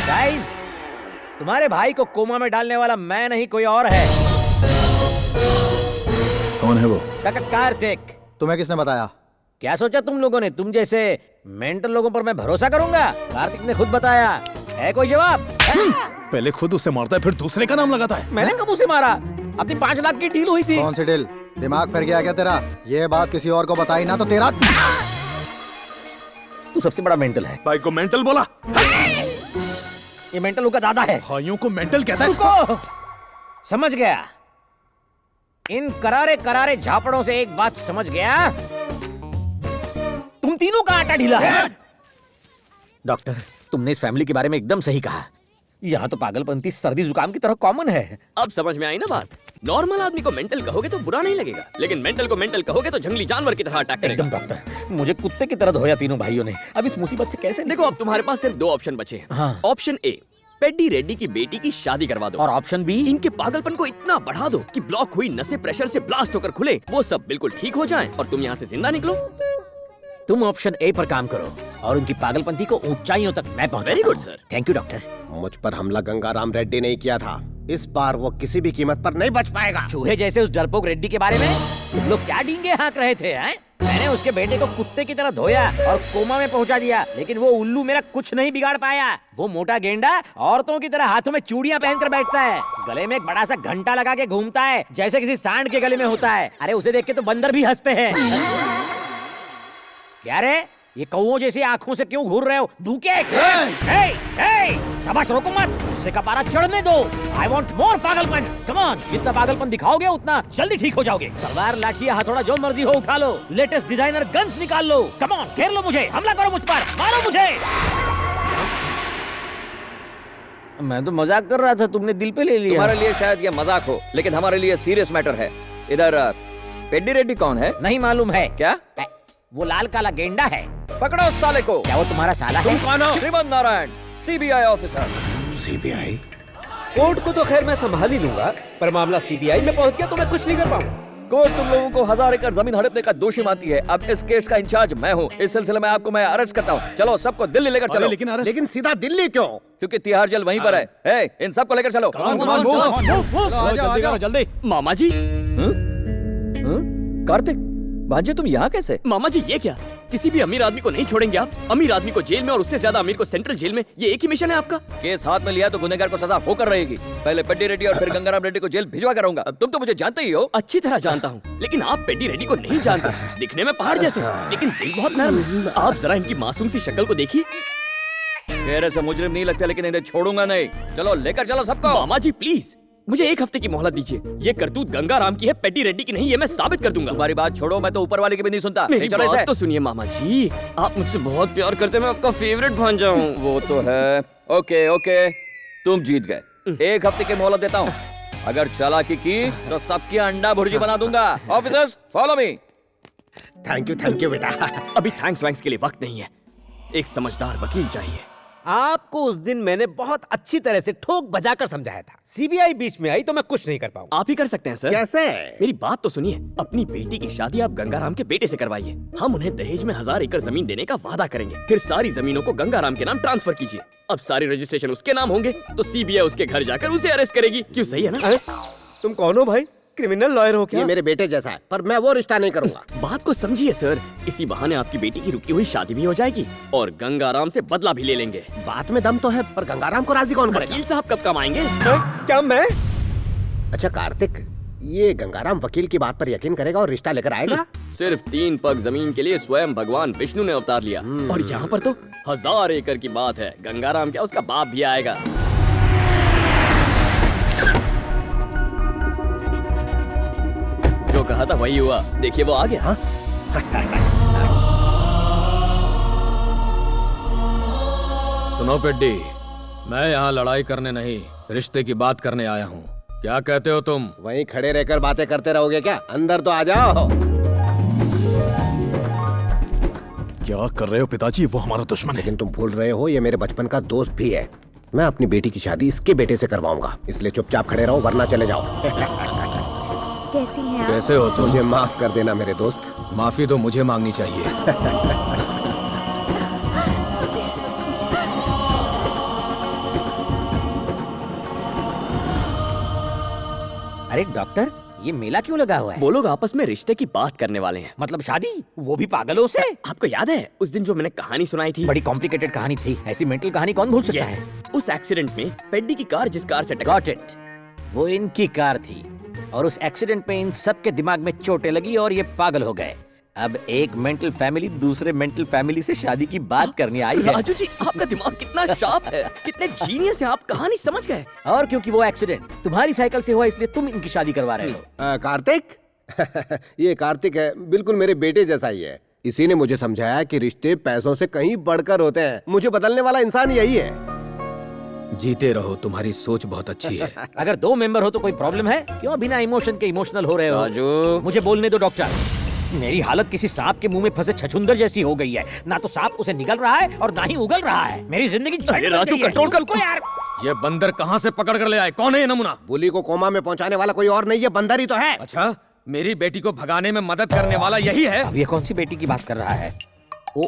Guys, तुम्हारे भाई को कोमा में डालने वाला मैं नहीं कोई और है। कौन है वो? कार्तिक। तुम्हें किसने बताया? क्या सोचा तुम लोगों ने? तुम जैसे मेंटल लोगों पर मैं भरोसा करूंगा? कार्तिक ने खुद बताया। है कोई जवाब? पहले खुद उसे मारता है फिर दूसरे का नाम लगाता है। मैंने कब उसे मारा? अपनी 5 लाख की डील हुई थी। कौन सी डील? दिमाग फिर गया क्या तेरा? ये बात किसी और को बताई ना तो तेरा। तू सबसे बड़ा मेंटल है। भाई को मेंटल बोला? ये मेंटल का दादा है। भाइयों को मेंटल कहता है? रुको, समझ गया। इन करारे करारे झापड़ों से एक बात समझ गया, तुम तीनों का आटा ढीला है। डॉक्टर, तुमने इस फैमिली के बारे में एकदम सही कहा। यहाँ तो पागलपंती सर्दी जुकाम की तरह कॉमन है। अब समझ में आई ना बात? नॉर्मल आदमी को मेंटल कहोगे तो बुरा नहीं लगेगा, लेकिन मेंटल को मेंटल कहोगे तो जंगली जानवर की तरह अटैक करेगा। एकदम डॉक्टर, मुझे कुत्ते की तरह धोया तीनों भाइयों ने। अब इस मुसीबत से कैसे देखो, अब तुम्हारे पास सिर्फ 2 ऑप्शन बचे हैं। हाँ। ऑप्शन ए, पेड्डी रेड्डी की बेटी की शादी करवा दो। और ऑप्शन बी, इनके पागलपन को इतना बढ़ा दो कि ब्लॉक हुई नसें प्रेशर से ब्लास्ट होकर खुले, वो सब बिल्कुल ठीक हो जाएं और तुम यहाँ से जिंदा निकलो। तुम ऑप्शन ए पर काम करो और उनकी पागलपंती को ऊंचाइयों तक मैं पहुंचाता हूं। Very good sir. Thank you doctor. मुझ पर हमला गंगाराम रेड्डी ने किया था। इस बार वो किसी भी कीमत पर नहीं बच पाएगा। चूहे जैसे उस डरपोक रेड्डी के बारे में तुम लोग क्या डींगे हाँक रहे थे? हैं? मैंने उसके बेटे को कुत्ते की तरह धोया और कोमा में पहुंचा दिया, लेकिन वो उल्लू मेरा कुछ नहीं बिगाड़ पाया। वो मोटा गेंडा औरतों की तरह हाथों में चूड़ियां पहनकर बैठता है, गले में एक बड़ा सा घंटा लगा के घूमता है जैसे किसी सांड के गले में होता है। अरे उसे देख के तो बंदर भी हंसते हैं। क्या रे, ये कौओं जैसी आंखों से क्यों घूर रहे हो? धूके। शाबाश, रोको मत, उससे का पारा चढ़ने दो। आई वांट मोर पागलपन। कम ऑन, जितना पागलपन दिखाओगे उतना जल्दी ठीक हो जाओगे। तलवार, लाठी, हथौड़ा जो मर्जी हो उठा लो। लेटेस्ट डिजाइनर गन्स निकाल लो। कम ऑन, घेर लो मुझे, हमला करो मुझ पर, मारो मुझे। मैं तो मजाक कर रहा था, तुमने दिल पे ले लिया। तुम्हारे लिए शायद ये मजाक हो, लेकिन हमारे लिए सीरियस मैटर है। इधर पेड्डी रेड्डी कौन है? नहीं मालूम है। क्या? वो लाल काला गेंडा है। पकड़ो उस साले को। क्या वो तुम्हारा साला है? तुम कौन हो? Shrimant Narayan, CBI officer. CBI? Court को तो खैर मैं संभाल ही लूंगा, पर मामला सीबीआई में पहुंच गया तो मैं कुछ नहीं कर पाऊंगा। कोर्ट तुम लोगों को 1000 एकड़ जमीन हड़पने का दोषी मानती है। अब इस केस का इंचार्ज मैं हूँ। इस सिलसिले में आपको मैं अरेस्ट करता हूँ। चलो सबको दिल्ली लेकर चलो। लेकिन सीधा दिल्ली क्यों? क्योंकि तिहाड़ जेल वहीं पर है। इन सबको लेकर चलो। जल्दी। मामा जी। कार्तिक, भांजे तुम यहाँ कैसे? मामा जी, ये क्या? किसी भी अमीर आदमी को नहीं छोड़ेंगे आप? अमीर आदमी को जेल में और उससे ज्यादा अमीर को सेंट्रल जेल में, ये एक ही मिशन है आपका? केस हाथ में लिया तो गुनहगार को सजा होकर रहेगी। पहले पेड्डी रेड्डी और फिर गंगाराम रेड्डी को जेल भिजवा कराऊंगा। तुम तो मुझे जानते ही हो। अच्छी तरह जानता हूँ, लेकिन आप पेड्डी रेड्डी को नहीं जानते। दिखने में पहाड़ जैसे, लेकिन दिल बहुत नरम है। आप जरा इनकी मासूम सी शक्ल को देखिए। चेहरे से मुजरिम नहीं लगते, लेकिन इन्हें छोड़ूंगा नहीं। चलो लेकर चलो सबको। मामा जी प्लीज, मुझे 1 हफ्ते की मोहलत दीजिए। ये करतूत गंगाराम की है, पेड्डी रेड्डी की नहीं। ये मैं साबित कर दूंगा। तुम्हारी बात छोड़ो, मैं तो ऊपर वाले की भी नहीं सुनता। मेरी चलो बात तो सुनिए मामा जी, आप मुझसे बहुत प्यार करते हैं, मैं आपका फेवरेट भांजा हूँ। वो तो है। ओके ओके, तुम जीत गए। 1 हफ्ते की मोहलत देता हूँ। अगर चालाकी की तो सबकी अंडा भुर्जी बना दूंगा। Officers follow me. Thank you बेटा। अभी थैंक्स वैंक्स के लिए वक्त नहीं है। एक समझदार वकील चाहिए। आपको उस दिन मैंने बहुत अच्छी तरह से ठोक बजाकर समझाया था। सीबीआई बीच में आई तो मैं कुछ नहीं कर पाऊंगा। आप ही कर सकते हैं सर। कैसे? मेरी बात तो सुनिए। अपनी बेटी की शादी आप गंगाराम के बेटे से करवाइए। हम उन्हें दहेज में 1000 एकड़ जमीन देने का वादा करेंगे। फिर सारी जमीनों को गंगाराम के नाम ट्रांसफर कीजिए। अब सारे रजिस्ट्रेशन उसके नाम होंगे तो सीबीआई उसके घर जाकर उसे अरेस्ट करेगी। क्यों, सही है ना? तुम कौन हो भाई? क्रिमिनल लॉयर हो क्या? ये मेरे बेटे जैसा है, पर मैं वो रिश्ता नहीं करूंगा। बात को समझिए सर, इसी बहाने आपकी बेटी की रुकी हुई शादी भी हो जाएगी और गंगाराम से बदला भी ले लेंगे। बात में दम तो है, पर गंगाराम को राजी कौन करेगा? वकील साहब कब कम आएंगे? क्या मैं? अच्छा कार्तिक, ये गंगाराम वकील की बात पर यकीन करेगा और रिश्ता लेकर आएगा? सिर्फ 3 पग जमीन के लिए स्वयं भगवान विष्णु ने अवतार लिया, और यहाँ पर तो 1000 एकड़ की बात है। गंगाराम क्या, उसका बाप भी आएगा। जो कहा था वही हुआ। देखिए वो आ गया। सुनो पेड्डी, मैं यहाँ लड़ाई करने नहीं, रिश्ते की बात करने आया हूँ। क्या कहते हो तुम? वहीं खड़े रहकर बातें करते रहोगे क्या? अंदर तो आ जाओ। क्या कर रहे हो पिताजी? वो हमारा दुश्मन है। लेकिन तुम भूल रहे हो, ये मेरे बचपन का दोस्त भी है। मैं अपनी बेटी की शादी इसके बेटे से करवाऊंगा, इसलिए चुपचाप खड़े रहो वरना चले जाओ। कैसी हैं आप? कैसे हो तुम? मुझे माफ कर देना मेरे दोस्त। माफी तो मुझे मांगनी चाहिए। अरे डॉक्टर, ये मेला क्यों लगा हुआ है? वो लोग आपस में रिश्ते की बात करने वाले हैं। मतलब शादी, वो भी पागलों से? आपको याद है उस दिन जो मैंने कहानी सुनाई थी? बड़ी कॉम्प्लिकेटेड कहानी थी, ऐसी मेंटल कहानी कौन भूल सकता है? उस एक्सीडेंट में पेड्डी की कार जिस कार से गॉट इट, वो इनकी कार थी और उस एक्सीडेंट में इन सब के दिमाग में चोटें लगी और ये पागल हो गए। अब एक मेंटल फैमिली दूसरे मेंटल फैमिली से शादी की बात करने आई है। राजू जी, आपका दिमाग कितना शार्प है, कितने जीनियस है आप, कहानी समझ गए। और क्योंकि वो एक्सीडेंट तुम्हारी साइकिल से हुआ इसलिए तुम इनकी शादी करवा रहे हो। कार्तिक ये कार्तिक है, बिल्कुल मेरे बेटे जैसा ही है। इसी ने मुझे समझाया कि रिश्ते पैसों से कहीं बढ़कर होते हैं। मुझे बदलने वाला इंसान यही है। जीते रहो, तुम्हारी सोच बहुत अच्छी है। अगर 2 मेंबर हो तो कोई प्रॉब्लम है? क्यों बिना इमोशन के इमोशनल हो रहे हो? राजू, मुझे बोलने दो डॉक्टर। मेरी हालत किसी सांप के मुंह में फंसे छछूंदर जैसी हो गई है। ना तो सांप उसे निगल रहा है और ना ही उगल रहा है। मेरी जिंदगी राजू, कंट्रोल कर। रुको यार। ये बंदर कहाँ से पकड़ कर ले आए? कौन है ये नमूना? बुली को कोमा में पहुंचाने वाला कोई और नहीं, ये बंदर ही तो है। अच्छा, मेरी बेटी को भगाने में मदद करने वाला यही है? अब ये कौन सी बेटी की बात कर रहा है? ओ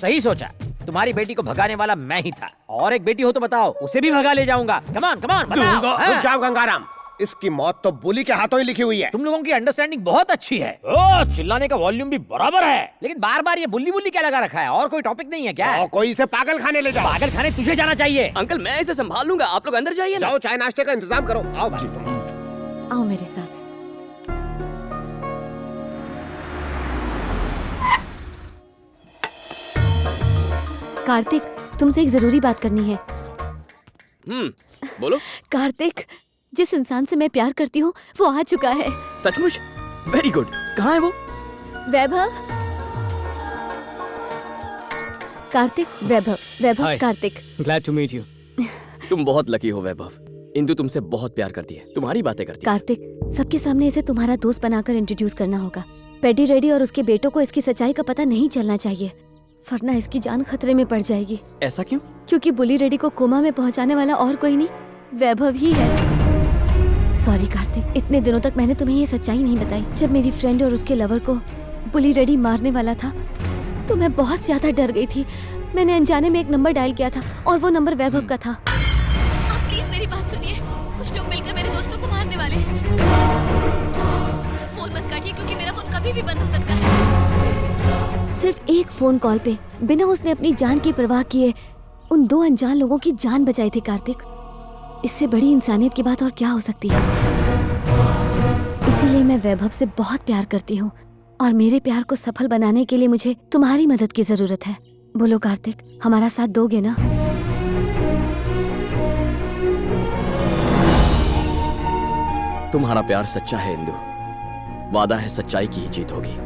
सही सोचा, तुम्हारी बेटी को भगाने वाला मैं ही था। और एक बेटी हो तो बताओ, उसे भी भगा ले जाऊंगा। कमान कमान बताओ। रुक जाओ गंगाराम, इसकी मौत तो बुली के हाथों ही लिखी हुई है। तुम लोगों की अंडरस्टैंडिंग बहुत अच्छी है। ओ, चिल्लाने का वॉल्यूम भी बराबर है, लेकिन बार बार ये बुल्ली बुल्ली क्या लगा रखा है? और कोई टॉपिक नहीं है क्या? कोई इसे पागल खाने ले जाओ। पागल खाने तुझे जाना चाहिए। अंकल मैं इसे संभाल लूंगा, आप लोग अंदर जाइए ना। जाओ, चाय नाश्ते का इंतजाम करो। आओ भाई तुम। आओ मेरे साथ। कार्तिक, तुमसे एक जरूरी बात करनी है। बोलो। कार्तिक, जिस इंसान से मैं प्यार करती हूँ वो आ चुका है। सचमुच? Very good. कहाँ है वो? वैभव। कार्तिक, वैभव Hi. Kartik. Glad to meet you. तुम बहुत लकी हो वैभव। इंदु तुमसे बहुत प्यार करती है, तुम्हारी बातें करती है। कार्तिक, सबके सामने इसे तुम्हारा दोस्त बनाकर इंट्रोड्यूस करना होगा। पेडी रेडी और उसके बेटों को इसकी सच्चाई का पता नहीं चलना चाहिए, वरना इसकी जान खतरे में पड़ जाएगी। ऐसा क्यों? क्योंकि बुली रेडी को कोमा में पहुंचाने वाला और कोई नहीं, वैभव ही है। सॉरी कार्तिक, इतने दिनों तक मैंने तुम्हें ये सच्चाई नहीं बताई। जब मेरी फ्रेंड और उसके लवर को बुली रेडी मारने वाला था तो मैं बहुत ज्यादा डर गई थी। मैंने अनजाने में एक नंबर डायल किया था और वो नंबर वैभव का था। आप प्लीज मेरी बात सुनिए, कुछ लोग मिलकर मेरे दोस्तों को मारने वाले हैं। फोन मत काटिए क्योंकि मेरा फोन कभी भी बंद हो सकता है। सिर्फ एक फोन कॉल पे बिना उसने अपनी जान की परवाह किए उन 2 अनजान लोगों की जान बचाई थी। कार्तिक, इससे बड़ी इंसानियत की बात और क्या हो सकती है? इसीलिए मैं वैभव से बहुत प्यार करती हूँ और मेरे प्यार को सफल बनाने के लिए मुझे तुम्हारी मदद की जरूरत है। बोलो कार्तिक, हमारा साथ दोगे ना? तुम्हारा प्यार सच्चा है इंदु, वादा है सच्चाई की ही जीत होगी।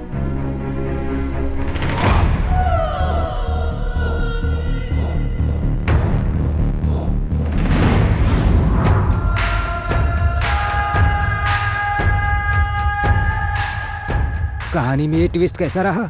कहानी में ये ट्विस्ट कैसा रहा?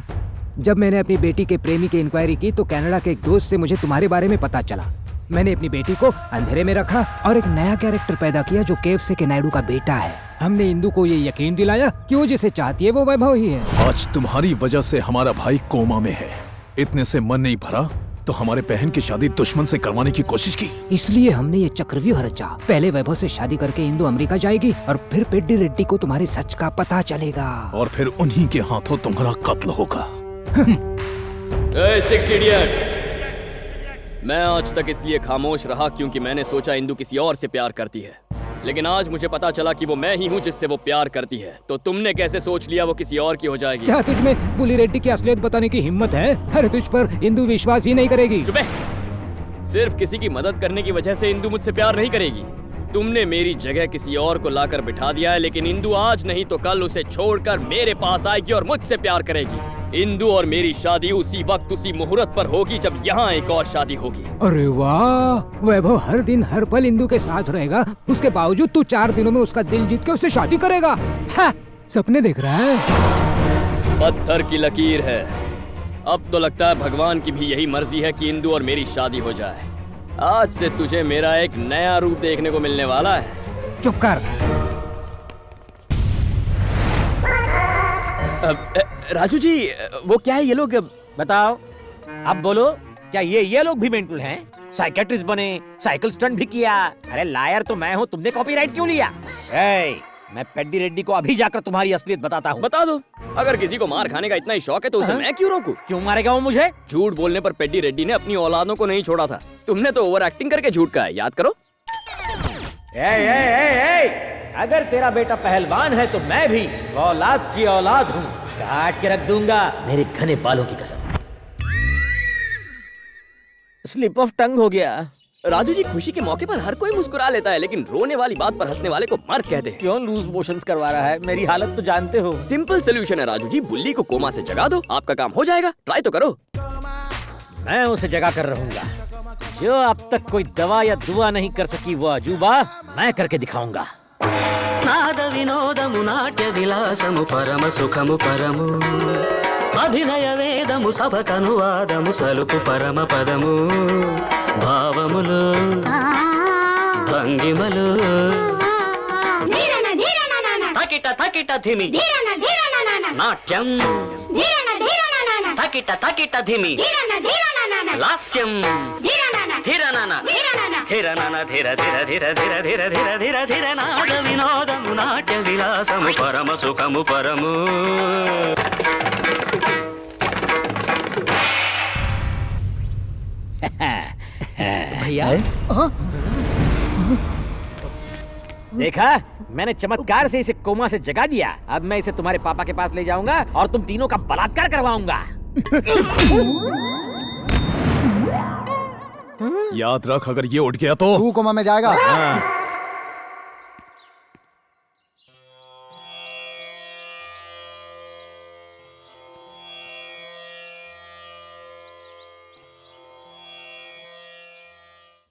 जब मैंने अपनी बेटी के प्रेमी की इंक्वायरी की तो कनाडा के एक दोस्त से मुझे तुम्हारे बारे में पता चला। मैंने अपनी बेटी को अंधेरे में रखा और एक नया कैरेक्टर पैदा किया जो केएफसी के नायडू का बेटा है। हमने इंदु को ये यकीन दिलाया कि वो जिसे चाहती है वो वैभव ही है। आज तुम्हारी वजह से हमारा भाई कोमा में है। इतने से मन नहीं भरा तो हमारे बहन की शादी दुश्मन से करवाने की कोशिश की। इसलिए हमने ये चक्रव्यूह रचा। पहले वैभव से शादी करके इंदु अमेरिका जाएगी और फिर पेड्डी रेड्डी को तुम्हारे सच का पता चलेगा और फिर उन्हीं के हाथों तुम्हारा कत्ल होगा। सिक्स इडियट्स, मैं आज तक इसलिए खामोश रहा क्योंकि मैंने सोचा इंदु किसी और से प्यार करती है, लेकिन आज मुझे पता चला कि वो मैं ही हूँ जिससे वो प्यार करती है। तो तुमने कैसे सोच लिया वो किसी और की हो जाएगी? क्या तुझमें बुली रेड्डी की असलियत बताने की हिम्मत है? अरे तुझ पर इंदु विश्वास ही नहीं करेगी। चुप है। सिर्फ किसी की मदद करने की वजह से इंदु मुझसे प्यार नहीं करेगी। तुमने मेरी जगह किसी और को लाकर बिठा दिया है, लेकिन इंदु आज नहीं तो कल उसे छोड़कर मेरे पास आएगी और मुझसे प्यार करेगी। इंदु और मेरी शादी उसी वक्त उसी मुहूर्त पर होगी जब यहाँ एक और शादी होगी। अरे वाह, वैभव हर दिन हर पल इंदु के साथ रहेगा, उसके बावजूद तू 4 दिनों में उसका दिल जीत के उससे शादी करेगा? सपने देख रहा है। पत्थर की लकीर है। अब तो लगता है भगवान की भी यही मर्जी है कि इंदु और मेरी शादी हो जाए। आज से तुझे मेरा एक नया रूप देखने को मिलने वाला है। चुप कर। राजू जी, वो क्या है ये लोग? बताओ, अब बोलो, क्या ये लोग भी मेंटल हैं? साइकेट्रिस्ट बने, साइकिल स्टंट भी किया। अरे लायर तो मैं हूँ, तुमने कॉपीराइट क्यों लिया? मैं पेड्डी रेड्डी को अभी जाकर तुम्हारी असलियत बताता हूँ। बता दो, अगर किसी को मार खाने का इतना ही शौक है तो उसे मैं क्यों रोकूं? क्यों मारेगा वो मुझे? झूठ बोलने पर पेड्डी रेड्डी ने अपनी औलादों को नहीं छोड़ा था। तुमने तो ओवर एक्टिंग करके झूठ कहा है, याद करो। अगर तेरा बेटा पहलवान है तो मैं भी औलाद की औलाद हूँ, काट के रख दूंगा मेरे घने बालों की कसम। स्लिप ऑफ टंग हो गया। राजू जी, खुशी के मौके पर हर कोई मुस्कुरा लेता है, लेकिन रोने वाली बात पर हंसने वाले को मर्द कहते हैं। क्यों लूज मोशंस करवा रहा है? मेरी हालत तो जानते हो। सिंपल सोल्यूशन है राजू जी, बुल्ली को कोमा से जगा दो, आपका काम हो जाएगा। ट्राई तो करो। मैं उसे जगा कर रहूंगा। जो अब तक कोई दवा या दुआ नहीं कर सकी वो अजूबा मैं करके दिखाऊंगा। నాద వినోదము నాట్య విలాసము పరమ సుఖము పరము అభినయ వేదము సభకనువాదము సలుపు పరమ పదము భావములు భంగిమలు తకిట తకిట ధిమి నాట్యం తకిట తకిట ధిమి లాస్యం ధిరనన ధిరనన ధిర ధిర ధిర ధిర ధిర ధిర ధిర ధిర నాద వినోదము నాట్య విలాసము పరమ సుఖము పరము भैया देखा, मैंने चमत्कार से इसे कोमा से जगा दिया। अब मैं इसे तुम्हारे पापा के पास ले जाऊंगा और तुम तीनों का बलात्कार करवाऊंगा। याद रख, अगर ये उठ गया तो तू कोमा में जाएगा।